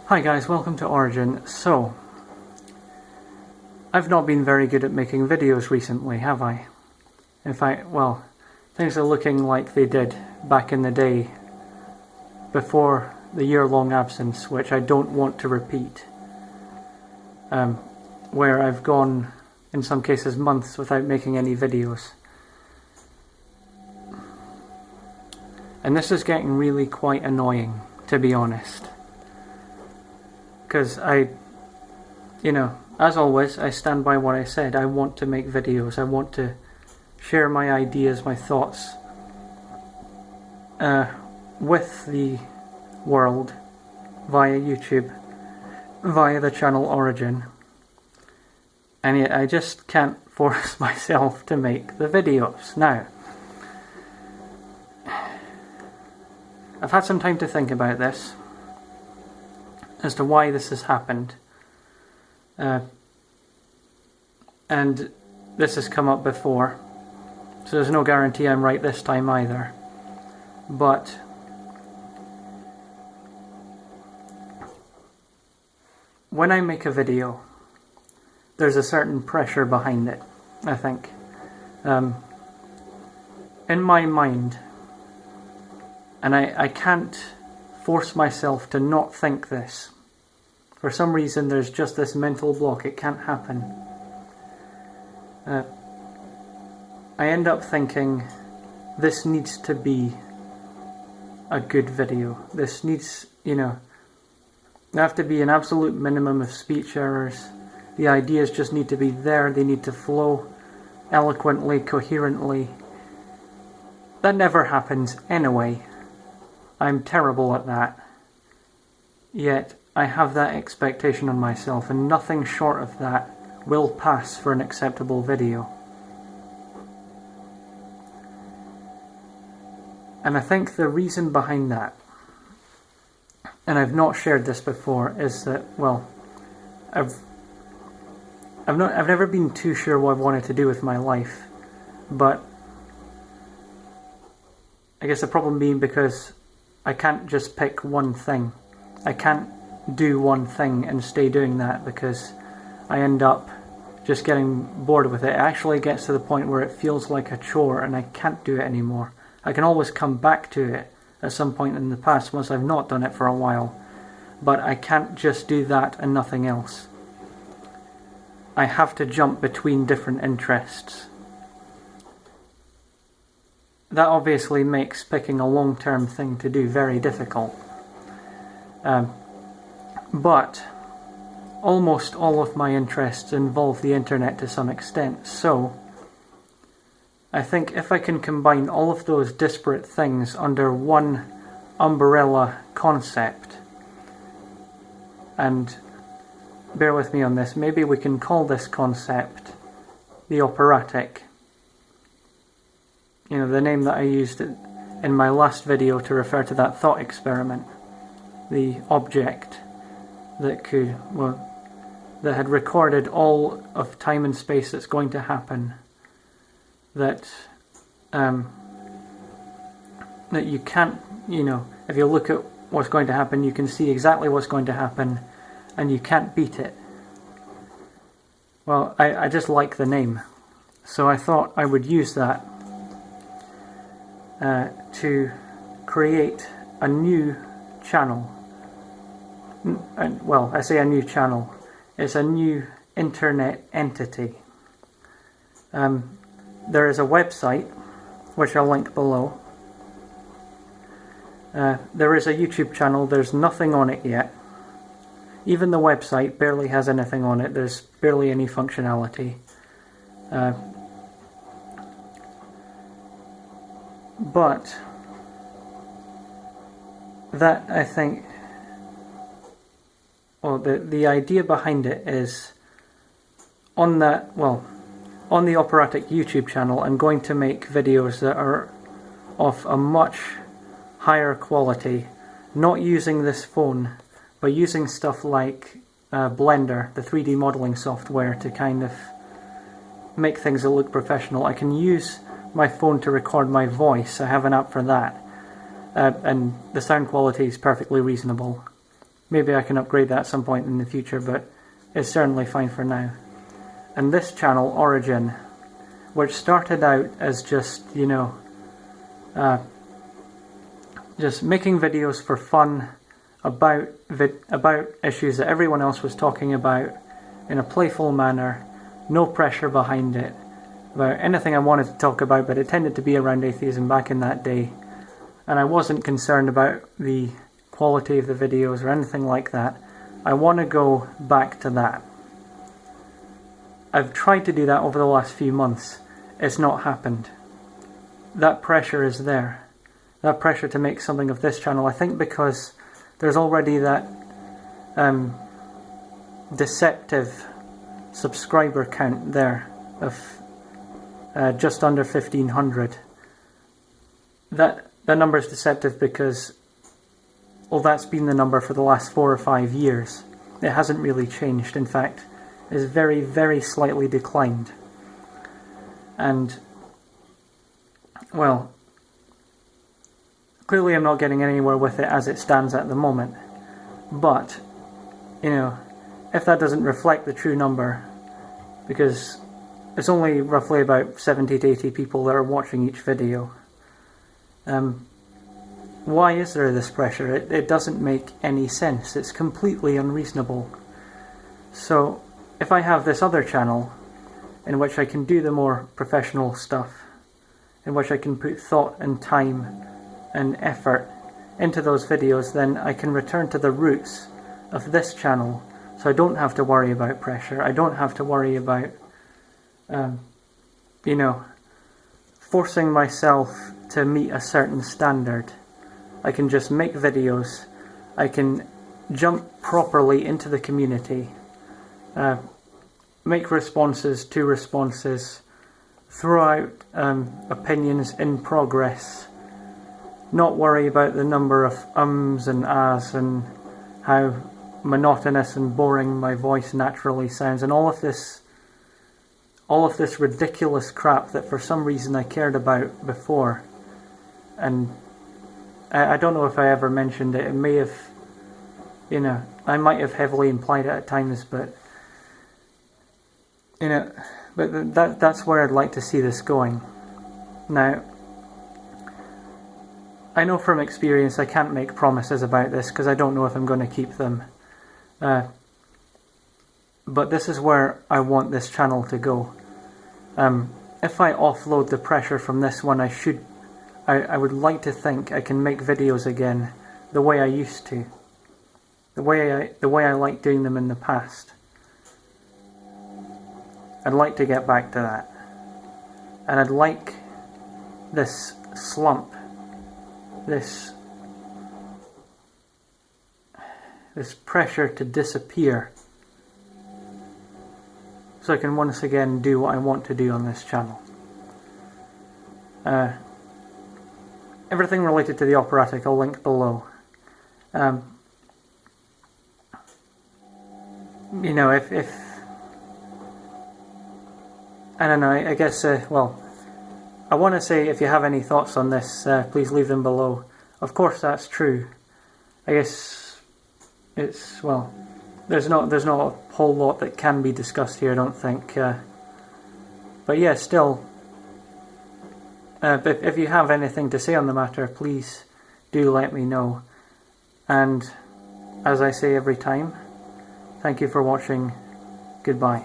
Hi guys, welcome to Origin. So, I've not been very good at making videos recently, have I? In fact, well, things are looking like they did back in the day before the year-long absence, which I don't want to repeat. Where I've gone, in some cases, months without making any videos. And this is getting really quite annoying, to be honest. Because as always, I stand by what I said. I want to make videos. I want to share my ideas, my thoughts with the world via YouTube, via the channel Origin. And yet I just can't force myself to make the videos. Now, I've had some time to think about this, as to why this has happened. And this has come up before, so there's no guarantee I'm right this time either. But when I make a video, there's a certain pressure behind it, I think. In my mind, and I can't force myself to not think this. For some reason there's just this mental block, it can't happen. I end up thinking, this needs to be a good video. This needs, there have to be an absolute minimum of speech errors. The ideas just need to be there, they need to flow eloquently, coherently. That never happens anyway. I'm terrible at that. Yet I have that expectation on myself, and nothing short of that will pass for an acceptable video. And I think the reason behind that, and I've not shared this before, is that, well, I've never been too sure what I wanted to do with my life, but I guess the problem being because I can't just pick one thing. I can't do one thing and stay doing that, because I end up just getting bored with it. It actually gets to the point where it feels like a chore and I can't do it anymore. I can always come back to it at some point in the past once I've not done it for a while, but I can't just do that and nothing else. I have to jump between different interests. That obviously makes picking a long-term thing to do very difficult. But almost all of my interests involve the internet to some extent, so I think if I can combine all of those disparate things under one umbrella concept, and bear with me on this, maybe we can call this concept the operatic. The name that I used in my last video to refer to that thought experiment. The object that that had recorded all of time and space that's going to happen. That you can't, if you look at what's going to happen, you can see exactly what's going to happen, and you can't beat it. Well, I just like the name, so I thought I would use that to create a new channel. Well, I say a new channel. It's a new internet entity. There is a website, which I'll link below. There is a YouTube channel. There's nothing on it yet. Even the website barely has anything on it. There's barely any functionality. But that, I think, well, the idea behind it is on the operatic YouTube channel, I'm going to make videos that are of a much higher quality, not using this phone, but using stuff like Blender, the 3D modeling software, to kind of make things that look professional. I can use my phone to record my voice. I have an app for that, and the sound quality is perfectly reasonable. Maybe I can upgrade that at some point in the future, but it's certainly fine for now. And this channel, Origin, which started out as just, you know, just making videos for fun about issues that everyone else was talking about in a playful manner, no pressure behind it, about anything I wanted to talk about, but it tended to be around atheism back in that day. And I wasn't concerned about the quality of the videos or anything like that. I want to go back to that. I've tried to do that over the last few months. It's not happened. That pressure is there. That pressure to make something of this channel. I think because there's already that deceptive subscriber count there of just under 1,500. That number is deceptive because, well, that's been the number for the last 4 or 5 years. It hasn't really changed. In fact, it's very, very slightly declined. And, well, clearly I'm not getting anywhere with it as it stands at the moment. But, you know, if that doesn't reflect the true number, because it's only roughly about 70 to 80 people that are watching each video, why is there this pressure? It doesn't make any sense. It's completely unreasonable. So, if I have this other channel in which I can do the more professional stuff, in which I can put thought and time and effort into those videos, then I can return to the roots of this channel. So I don't have to worry about pressure. I don't have to worry about, you know, forcing myself to meet a certain standard. I can just make videos. I can jump properly into the community, make responses to responses, throw out opinions in progress, not worry about the number of ums and ahs and how monotonous and boring my voice naturally sounds, and all of this ridiculous crap that for some reason I cared about before. And I don't know if I ever mentioned it. It may have, you know, I might have heavily implied it at times, but, you know, but that's where I'd like to see this going. Now, I know from experience I can't make promises about this because I don't know if I'm going to keep them. But this is where I want this channel to go. If I offload the pressure from this one, I would like to think I can make videos again the way I used to. The way I liked doing them in the past. I'd like to get back to that. And I'd like this slump, this pressure to disappear, so I can once again do what I want to do on this channel. Everything related to the operatic I'll link below. You know, if I don't know, I guess, well, I want to say if you have any thoughts on this, please leave them below. Of course that's true. I guess it's, well, there's not a whole lot that can be discussed here, I don't think. But yeah, still, if you have anything to say on the matter, please do let me know. And as I say every time, thank you for watching. Goodbye.